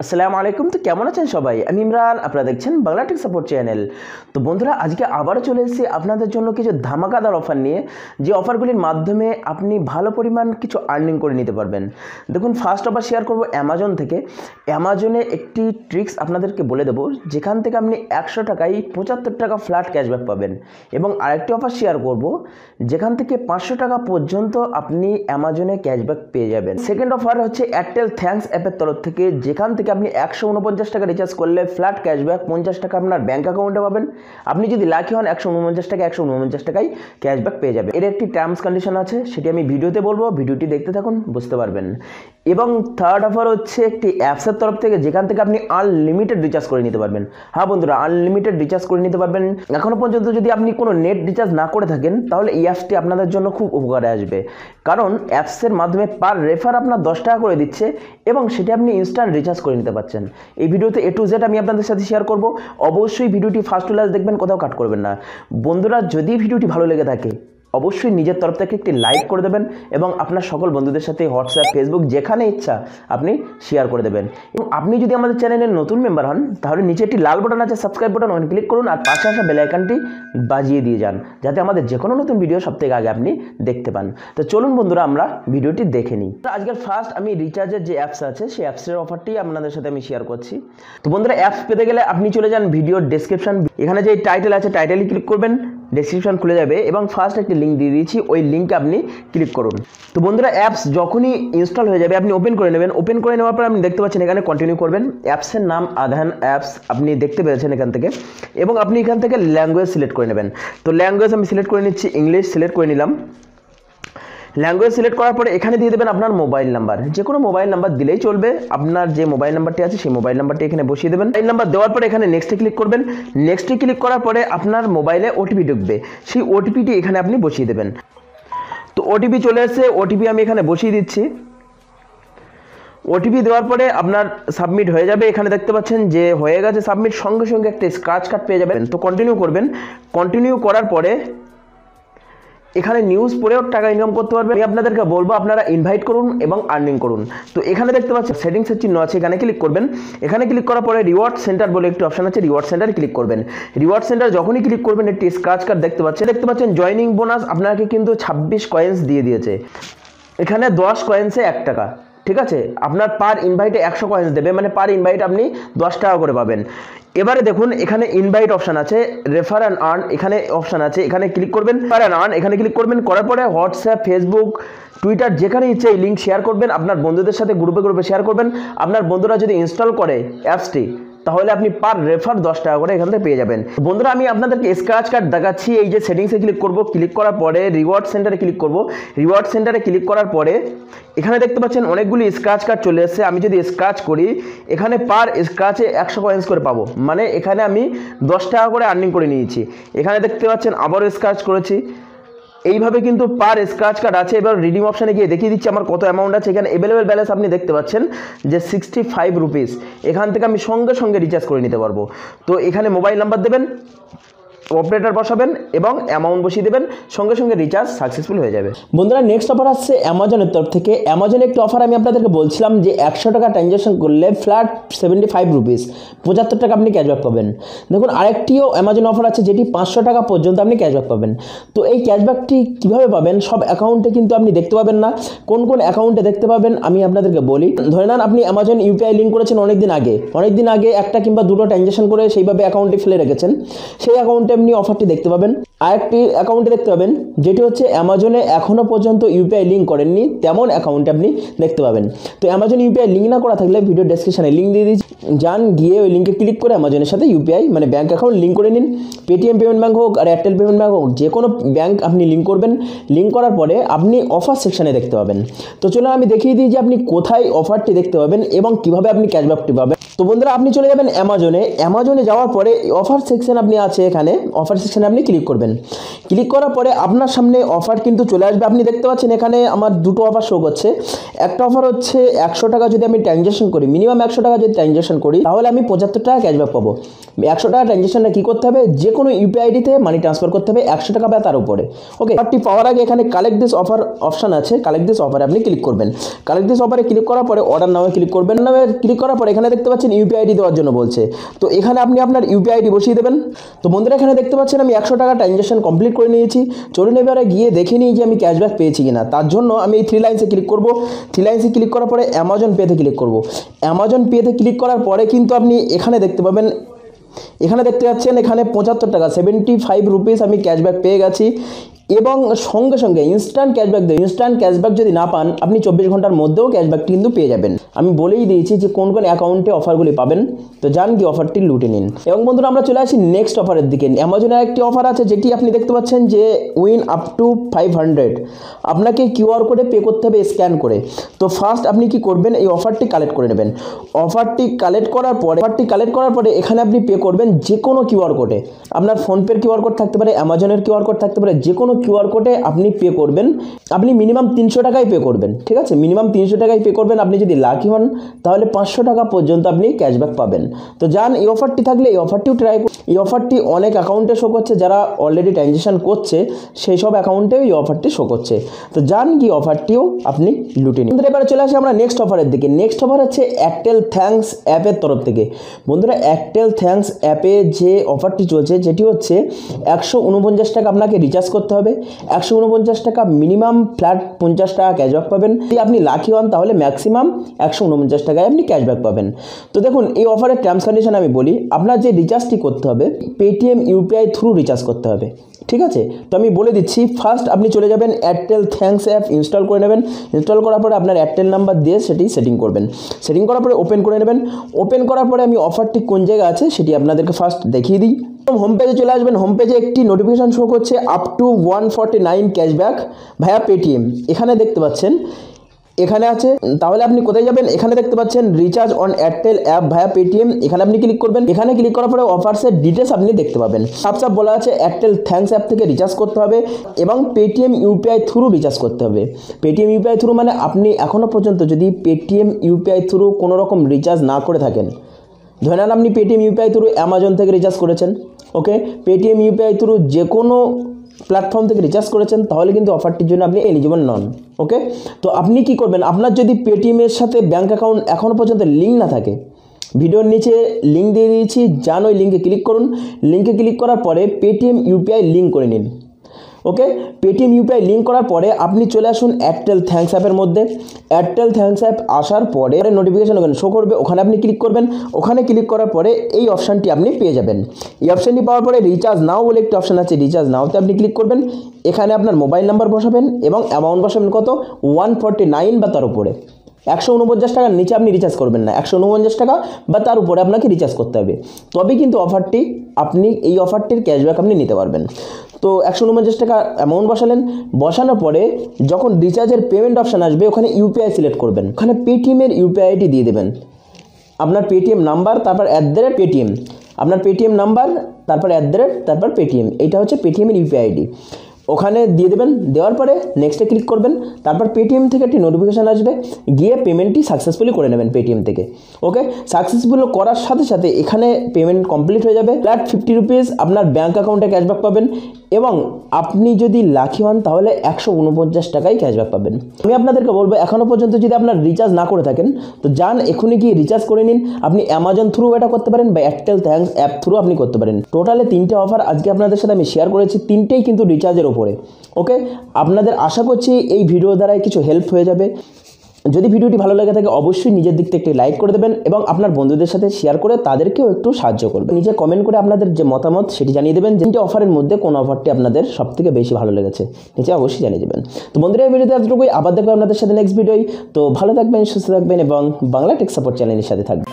আসসালামু আলাইকুম। তো কেমন আছেন সবাই? আমি ইমরান, আপনারা দেখছেন বাংলা টেক সাপোর্ট চ্যানেল। তো বন্ধুরা, আজকে আবারও চলে এসেছি আপনাদের জন্য কিছু ধামাকাদার অফার নিয়ে, যে অফারগুলির মাধ্যমে আপনি ভালো পরিমাণ কিছু আর্নিং করে নিতে পারবেন। দেখুন, ফার্স্ট অফার শেয়ার করব অ্যামাজন থেকে। অ্যামাজনে একটি ট্রিক্স আপনাদেরকে বলে দেবো, যেখান থেকে আপনি 100 টাকায় 75 টাকা ফ্ল্যাট ক্যাশব্যাক পাবেন। এবং আরেকটি অফার শেয়ার করব, যেখান থেকে 500 টাকা পর্যন্ত আপনি অ্যামাজনে ক্যাশব্যাক পেয়ে যাবেন। সেকেন্ড অফার হচ্ছে এয়ারটেল থ্যাঙ্কস অ্যাপের তরফ থেকে, যেখান থেকে আপনি 149 টাকা রিচার্জ করলে ফ্ল্যাট ক্যাশব্যাক 50 টাকা আপনার ব্যাঙ্ক অ্যাকাউন্টে পাবেন। আপনি যদি লাকি হন 149 টাকায় ক্যাশব্যাক পেয়ে যাবেন। এর একটি টার্মস কন্ডিশন আছে, সেটি আমি ভিডিওতে বলবো, ভিডিওটি দেখতে থাকুন, বুঝতে পারবেন। এবং থার্ড অফার হচ্ছে একটি অ্যাপসের তরফ থেকে, যেখান থেকে আপনি আনলিমিটেড রিচার্জ করে নিতে পারবেন। হ্যাঁ বন্ধুরা, আনলিমিটেড রিচার্জ করে নিতে পারবেন। এখনও পর্যন্ত যদি আপনি কোনো নেট রিচার্জ না করে থাকেন, তাহলে এই অ্যাপসটি আপনাদের জন্য খুব উপকারে আসবে। কারণ অ্যাপসের মাধ্যমে পার রেফার আপনার 10 টাকা করে দিচ্ছে, এবং সেটি আপনি ইনস্ট্যান্ট রিচার্জ করে নিতে পারছেন। এই ভিডিওতে A to Z আমি আপনাদের সাথে শেয়ার করব। অবশ্যই ভিডিওটি ফার্স্ট টু লাস্ট দেখবেন, কোথাও কাট করবেন না। বন্ধুরা, যদি ভিডিওটি ভালো লেগে থাকে, অবশ্যই নিজের তরফ থেকে একটি লাইক করে দেবেন, এবং আপনার সকল বন্ধুদের সাথে হোয়াটসঅ্যাপ, ফেসবুক, যেখানে ইচ্ছা আপনি শেয়ার করে দেবেন। এবং আপনি যদি আমাদের চ্যানেলের নতুন মেম্বার হন, তাহলে নিচে একটি লাল বাটন আছে, সাবস্ক্রাইব বাটন, ওখানে ক্লিক করুন, আর পাশে আসা বেল আইকনটি বাজিয়ে দিয়ে যান, যাতে আমাদের যে কোনো নতুন ভিডিও সবথেকে আগে আপনি দেখতে পান। তো চলুন বন্ধুরা, আমরা ভিডিওটি দেখে নিই। আজকের ফার্স্ট আমি রিচার্জের যে অ্যাপস আছে, সেই অ্যাপসের অফারটি আপনাদের সাথে আমি শেয়ার করছি। তো বন্ধুরা, অ্যাপস পেতে গেলে আপনি চলে যান ভিডিওর ডেসক্রিপশন, এখানে যে টাইটেল আছে টাইটেলে ক্লিক করবেন, ডেসক্রিপশন খুলে যাবে, এবং ফার্স্ট একটি লিঙ্ক দিয়ে দিয়েছি, ওই লিঙ্কে আপনি ক্লিক করুন। তো বন্ধুরা, অ্যাপস যখনই ইনস্টল হয়ে যাবে, আপনি ওপেন করে নেবেন। ওপেন করে নেওয়ার পর আপনি দেখতে পাচ্ছেন এখানে কন্টিনিউ করবেন। অ্যাপসের নাম আধান অ্যাপস আপনি দেখতে পেয়েছেন এখান থেকে, এবং আপনি এখান থেকে ল্যাঙ্গুয়েজ সিলেক্ট করে নেবেন। তো ল্যাঙ্গুয়েজ আমি সিলেক্ট করে নিচ্ছি, ইংলিশ সিলেক্ট করে নিলাম। ল্যাঙ্গুয়েজ সিলেক্ট করার পরে এখানে দিয়ে দেবেন আপনার মোবাইল নাম্বার, যে কোনো মোবাইল নাম্বার দিলেই চলবে। আপনার যে মোবাইল নাম্বারটি আছে সেই মোবাইল নাম্বারটি এখানে বসিয়ে দেবেন। মোবাইল নাম্বার দেওয়ার পরে এখানে নেক্সটে ক্লিক করবেন। নেক্সটে ক্লিক করার পরে আপনার মোবাইলে ওটিপি ঢুকবে, সেই ওটিপিটি এখানে আপনি বসিয়ে দেবেন। তো ওটিপি চলে এসেছে, ওটিপি আমি এখানে বসিয়ে দিচ্ছি। ওটিপি দেওয়ার পরে আপনার সাবমিট হয়ে যাবে। এখানে দেখতে পাচ্ছেন যে হয়ে গেছে সাবমিট, সঙ্গে সঙ্গে একটা স্ক্র্যাচ কার্ড পেয়ে যাবেন। তো কন্টিনিউ করবেন। কন্টিনিউ করার পরে এখানে নিউজ পড়েও টাকা ইনকাম করতে পারবেন। আমি আপনাদেরকে বলবো, আপনারা ইনভাইট করুন এবং আর্নিং করুন। তো এখানে দেখতে পাচ্ছেন সেটিংসের চিহ্ন আছে, এখানে ক্লিক করবেন। এখানে ক্লিক করার পরে রিওয়ার্ড সেন্টার বলে একটি অপশন আছে, রিওয়ার্ড সেন্টারে ক্লিক করবেন। রিওয়ার্ড সেন্টার যখনই ক্লিক করবেন, একটি স্ক্র্যাচ কার্ড দেখতে পাচ্ছেন জয়নিং বোনাস আপনাকে কিন্তু 26 কয়েন্স দিয়ে দিয়েছে। এখানে 10 কয়েন্সে 1 টাকা, ঠিক আছে। আপনার পার ইনভাইটে 100 কয়েন্স দেবে, মানে পার ইনভাইট আপনি 10 টাকা করে পাবেন। এবারে দেখুন এখানে ইনভাইট অপশন আছে, রেফার অ্যান্ড আর্ন এখানে অপশন আছে, এখানে ক্লিক করবেন। রেফার অ্যান্ড আর্ন এখানে ক্লিক করবেন, করার পরে হোয়াটসঅ্যাপ, ফেসবুক, টুইটার, যেখানে ইচ্ছে এই লিঙ্ক শেয়ার করবেন, আপনার বন্ধুদের সাথে গ্রুপে শেয়ার করবেন। আপনার বন্ধুরা যদি ইনস্টল করে অ্যাপসটি, তাহলে আপনি পার রেফার 10 টাকা করে এখান থেকে পেয়ে যাবেন। বন্ধুরা, আমি আপনাদেরকে স্ক্র্যাচ কার্ড দেখাচ্ছি। এই যে সেটিংসে ক্লিক করব, ক্লিক করার পরে রিওয়ার্ড সেন্টারে ক্লিক করব। রিওয়ার্ড সেন্টারে ক্লিক করার পরে এখানে দেখতে পাচ্ছেন অনেকগুলি স্ক্র্যাচ কার্ড চলে এসেছে। আমি যদি স্ক্র্যাচ করি, এখানে পার স্ক্র্যাচে 100 কয়েন্স করে পাবো, মানে এখানে আমি 10 টাকা করে আর্নিং করে নিয়েছি। এখানে দেখতে পাচ্ছেন আবারও স্ক্র্যাচ করেছি। এইভাবে কিন্তু পার স্ক্র্যাচ কার্ড আছে। এবার রিডিম অপশানে গিয়ে দেখিয়ে দিচ্ছি আমার কত অ্যামাউন্ট আছে। এখানে অ্যাভেলেবেল ব্যালেন্স আপনি দেখতে পাচ্ছেন যে 65 রুপিস। এখান থেকে আমি সঙ্গে সঙ্গে রিচার্জ করে নিতে পারবো। তো এখানে মোবাইল নাম্বার দেবেন, অপারেটর বসাবেন এবং অ্যামাউন্ট বসিয়ে দেবেন, সঙ্গে সঙ্গে রিচার্জ সাকসেসফুল হয়ে যাবে। বন্ধুরা, নেক্সট অফার আসছে অ্যামাজনের তরফ থেকে। অ্যামাজনে একটি অফার আমি আপনাদেরকে বলছিলাম যে 100 টাকা ট্রানজ্যাকশন করলে ফ্ল্যাট 75 রুপিস, 75 টাকা আপনি ক্যাশব্যাক পাবেন। দেখুন, আরেকটিও অ্যামাজন অফার আছে, যেটি 500 টাকা পর্যন্ত আপনি ক্যাশব্যাক পাবেন। তো এই ক্যাশব্যাকটি কীভাবে পাবেন? সব অ্যাকাউন্টে কিন্তু আপনি দেখতে পাবেন না। কোন কোন অ্যাকাউন্টে দেখতে পাবেন আমি আপনাদেরকে বলি। ধরে নেন আপনি অ্যামাজন ইউপিআই লিঙ্ক করেছেন অনেকদিন আগে একটা কিংবা দুটো ট্রানজ্যাকশন করে সেইভাবে অ্যাকাউন্টে ফেলে রেখেছেন, সেই অ্যাকাউন্টে আপনি অফারটি দেখতে পাবেন। আরেকটি অ্যাকাউন্টে দেখতে পাবেন যেটি হচ্ছে অ্যামাজনে এখনও পর্যন্ত ইউপিআই লিঙ্ক করেননি, তেমন অ্যাকাউন্টে আপনি দেখতে পাবেন। তো অ্যামাজন ইউপিআই লিঙ্ক না করা থাকলে ভিডিও ডেসক্রিপশনে লিঙ্ক দিয়ে দিচ্ছি, যান, গিয়ে ওই লিঙ্কে ক্লিক করে অ্যামাজনের সাথে ইউপিআই মানে ব্যাঙ্ক অ্যাকাউন্ট লিঙ্ক করে নিন। পেটিএম পেমেন্ট ব্যাঙ্ক হোক আর এয়ারটেল পেমেন্ট ব্যাঙ্ক হোক, যে কোনো ব্যাঙ্ক আপনি লিঙ্ক করবেন। লিঙ্ক করার পরে আপনি অফার সেকশানে দেখতে পাবেন। তো চলুন আমি দেখিয়ে দিই যে আপনি কোথায় অফারটি দেখতে পাবেন এবং কীভাবে আপনি ক্যাশব্যাকটি পাবেন। তো বন্ধুরা, আপনি চলে যাবেন অ্যামাজনে যাওয়ার পরে অফার সেকশন আপনি আছে, এখানে অফার সেকশনে আপনি ক্লিক করবেন। ক্লিক করার পরে আপনার সামনে অফার কিন্তু চলে আসবে। আপনি দেখতে পাচ্ছেন এখানে আমার দুটো অফার শো করছে। একটা অফার হচ্ছে 100 টাকা যদি আমি ট্রানজ্যাকশন করি, মিনিমাম 100 টাকা যদি ট্রানজ্যাকশন করি তাহলে আমি 75 টাকা ক্যাশব্যাক পাবো। 100 টাকা ট্রানজ্যাকশনটা কী করতে হবে, যে কোনো ইউপিআই আইডিতে মানি ট্রান্সফার করতে হবে 100 টাকা বা তার উপরে। ওকে, অফারটি পাওয়ার আগে এখানে কালেক্ট দিস অফার অপশান আছে, কালেক্ট দিস অফারে আপনি ক্লিক করবেন। কালেক্ট দিস অফারে ক্লিক করার পরে অর্ডার নামে ক্লিক করবেন। নামে ক্লিক করার পরে এখানে দেখতে পাচ্ছেন ইউপিআই আইডি দেওয়ার জন্য বলছে, তো এখানে আপনি আপনার ইউপিআই আইডি বসিয়ে দেবেন। তো বন্ধুরা এখানে দেখতে পাচ্ছেন আমি 100 টাকা ট্রানজ্যাকশন কমপ্লিট করে নিয়েছি। চলুন এবারে গিয়ে দেখে নিই যে আমি ক্যাশব্যাক পেয়েছি কিনা। তার জন্য আমি এই 3 লাইনসে ক্লিক করব। 3 লাইনসে ক্লিক করার পরে অ্যামাজন পেতে ক্লিক করব। অ্যামাজন পেতে ক্লিক করার পরে কিন্তু আপনি এখানে দেখতে পাবেন, এখানে দেখতে পাচ্ছেন এখানে 75 টাকা 75 রুপিস আমি ক্যাশব্যাক পেয়ে গেছি। এবং সঙ্গে সঙ্গে ইনস্ট্যান্ট ক্যাশব্যাক দেয়। ইনস্ট্যান্ট ক্যাশব্যাক যদি না পান আপনি 24 ঘন্টার মধ্যেও ক্যাশব্যাক কিন্তু পেয়ে যাবেন। আমি বলেই দিয়েছি যে কোন কোন অ্যাকাউন্টে অফারগুলি পাবেন, তো যান কি অফারটি লুটে নিন। এবং বন্ধুরা আমরা চলে আসি নেক্সট অফারের দিকে। অ্যামাজনের একটি অফার আছে যেটি আপনি দেখতে পাচ্ছেন যে উইন আপ টু 500, আপনাকে কিউআর কোডে পে করতে হবে স্ক্যান করে। তো ফার্স্ট আপনি কি করবেন, এই অফারটি কালেক্ট করে নেবেন। অফারটি কালেক্ট করার পরে এখানে আপনি পে করবেন যে কোনো কিউআর কোডে। আপনার ফোনপের কিউআর কোড থাকতে পারে, অ্যামাজনের কিউআর কোড থাকতে পারে, যে কোনো কিউআর কোডে আপনি পে করবেন। আপনি মিনিমাম 300 টাকায় পে করবেন, ঠিক আছে, মিনিমাম 300 টাকায় পে করবেন। আপনি যদি লাকি হন তাহলে 500 টাকা পর্যন্ত আপনি ক্যাশব্যাক পাবেন। তো যান, এই অফারটি থাকলে এই অফারটিও ট্রাই করুন। এই অফারটি অনেক অ্যাকাউন্টে শো করছে, যারা অলরেডি ট্রানজ্যাকশন করছে সেই সব অ্যাকাউন্টেও এই অফারটি শো করছে। তো যান কি অফারটিও আপনি লুটে নিন। বন্ধুরা এবারে চলে আসি আমরা নেক্সট অফারের দিকে। নেক্সট অফার হচ্ছে এয়ারটেল থ্যাঙ্কস অ্যাপের তরফ থেকে। বন্ধুরা এয়ারটেল থ্যাঙ্কস অ্যাপে যে অফারটি চলছে যেটি হচ্ছে 149 টাকা আপনাকে রিচার্জ করতে হবে। 149 টাকা মিনিমাম, ফ্ল্যাট 50 টাকা ক্যাশব্যাক পাবেন। যদি আপনি লাকি হন তাহলে ম্যাক্সিমাম 149 টাকায় আপনি ক্যাশব্যাক পাবেন। তো দেখুন এই অফারের টার্মস কন্ডিশন আমি বলি। আপনার যে রিচার্জটি করতে হবে পেটিএম ইউপিআই থ্রু রিচার্জ করতে হবে, ঠিক আছে। তো আমি বলে দিচ্ছি, ফার্স্ট আপনি চলে যাবেন এয়ারটেল থ্যাঙ্কস অ্যাপ ইনস্টল করে নেবেন। ইনস্টল করার পরে আপনার এয়ারটেল নাম্বার দিয়ে সেটি সেটিং করবেন। সেটিং করার পরে ওপেন করে নেবেন। ওপেন করার পরে আমি অফারটি কোন জায়গায় আছে সেটি আপনাদেরকে ফার্স্ট দেখিয়ে দিই। হোম পেজে চলে আসবেন। হোম পেজে একটি নোটিফিকেশান শো করছে up to 149 cashback via Paytm. এখানে দেখতে পাচ্ছেন এখানে আছে। তাহলে আপনি কোথায় যাবেন, এখানে দেখতে পাচ্ছেন recharge on Airtel app via Paytm, এখানে আপনি ক্লিক করবেন। এখানে ক্লিক করার পরে অফার্সের ডিটেলস আপনি দেখতে পাবেন। সাব বলা আছে এয়ারটেল থ্যাঙ্কস অ্যাপ থেকে রিচার্জ করতে হবে এবং পেটিএম ইউপিআই থ্রু রিচার্জ করতে হবে। পেটিএম ইউপিআই থ্রু মানে আপনি এখনও পর্যন্ত যদি পেটিএম ইউপিআই থ্রু কোনো রকম রিচার্জ না করে থাকেন, ধরে নেন আপনি পেটিএম ইউপিআই থ্রু অ্যামাজন থেকে রিচার্জ করেছেন, ওকে, পেটিএম ইউপিআই থ্রু যে কোনো প্ল্যাটফর্ম থেকে রিচার্জ করেছেন, তাহলে কিন্তু অফারটির জন্য আপনি এলিজিবল নন, ওকে। তো আপনি কি করবেন, আপনার যদি পেটিএমের সাথে ব্যাঙ্ক অ্যাকাউন্ট এখনও পর্যন্ত লিঙ্ক না থাকে, ভিডিওর নিচে লিঙ্ক দিয়ে দিয়েছি, যান ওই লিঙ্কে ক্লিক করুন। লিঙ্কে ক্লিক করার পরে পেটিএম ইউপিআই লিঙ্ক করে নিন, ওকে। পেটিএম ইউপিআই লিঙ্ক করার পরে আপনি চলে আসুন এয়ারটেল থ্যাঙ্কস অ্যাপের মধ্যে। এয়ারটেল থ্যাঙ্কস অ্যাপ আসার পরে নোটিফিকেশন ওখানে শো করবে, ওখানে আপনি ক্লিক করবেন। ওখানে ক্লিক করার পরে এই অপশানটি আপনি পেয়ে যাবেন। এই অপশানটি পাওয়ার পরে রিচার্জ নাও বলে একটি অপশান আছে, রিচার্জ নাওতে আপনি ক্লিক করবেন। এখানে আপনার মোবাইল নাম্বার বসাবেন এবং অ্যামাউন্ট বসাবেন কত, 149 বা তার উপরে। 149 টাকার নিচে আপনি রিচার্জ করবেন না, 149 টাকা বা তার উপরে আপনাকে রিচার্জ করতে হবে, তবে কিন্তু অফারটি আপনি এই অফারটির ক্যাশব্যাক আপনি নিতে পারবেন। তো 149 টাকা অ্যামাউন্ট বসালেন। বসানোর পরে যখন রিচার্জের পেমেন্ট অপশান আসবে ওখানে ইউপিআই সিলেক্ট করবেন। ওখানে পেটিএমের ইউপিআই আইডি দিয়ে দেবেন, আপনার পেটিএম নাম্বার তারপর @পেটিএম, আপনার পেটিএম নাম্বার তারপর তারপর পেটিএম, এইটা হচ্ছে পেটিএমের ইউপিআই আইডি। ওখানে দিয়ে দেবেন। দেওয়ার পরে নেক্সটে ক্লিক করবেন। তারপর পেটিএম থেকে একটি নোটিফিকেশান আসবে, গিয়ে পেমেন্টটি সাকসেসফুলি করে নেবেন পেটিএম থেকে, ওকে। সাকসেসফুল করার সাথে সাথে এখানে পেমেন্ট কমপ্লিট হয়ে যাবে। ফ্ল্যাট 50 রুপিস আপনার ব্যাঙ্ক অ্যাকাউন্টে ক্যাশব্যাক পাবেন এবং আপনি যদি লাকি হন তাহলে 149 টাকায় ক্যাশব্যাক পাবেন। আমি আপনাদেরকে বলবো এখনও পর্যন্ত যদি আপনার রিচার্জ না করে থাকেন তো যান এখনই গিয়ে রিচার্জ করে নিন। আপনি অ্যামাজন থ্রু এটা করতে পারেন বা এয়ারটেল থ্যাঙ্কস অ্যাপ থ্রু আপনি করতে পারেন। টোটালে 3টে অফার আজকে আপনাদের সাথে আমি শেয়ার করেছি, 3টেই কিন্তু রিচার্জের ওপরে, ওকে। আপনাদের আশা করছি এই ভিডিও দ্বারাই কিছু হেল্প হয়ে যাবে। যদি ভিডিওটি ভালো লাগে থাকে অবশ্যই নিজের দিক থেকে একটি লাইক করে দেবেন এবং আপনার বন্ধুদের সাথে শেয়ার করে তাদেরকেও একটু সাহায্য করবেন। নিচে কমেন্ট করে আপনাদের যে মতামত সেটি জানিয়ে দেবেন, যে 3টে অফারের মধ্যে কোন অফারটি আপনাদের সবথেকে বেশি ভালো লেগেছে নিচে অবশ্যই জানিয়ে দেবেন। তো বন্ধুরা এই ভিডিওতে এতটুকুই, আবার দেখবেন আপনাদের সাথে নেক্সট ভিডিওয়। তো ভালো থাকবেন, সুস্থ থাকবেন এবং বাংলা টেক সাপোর্ট চ্যানেলের সাথে থাকবেন।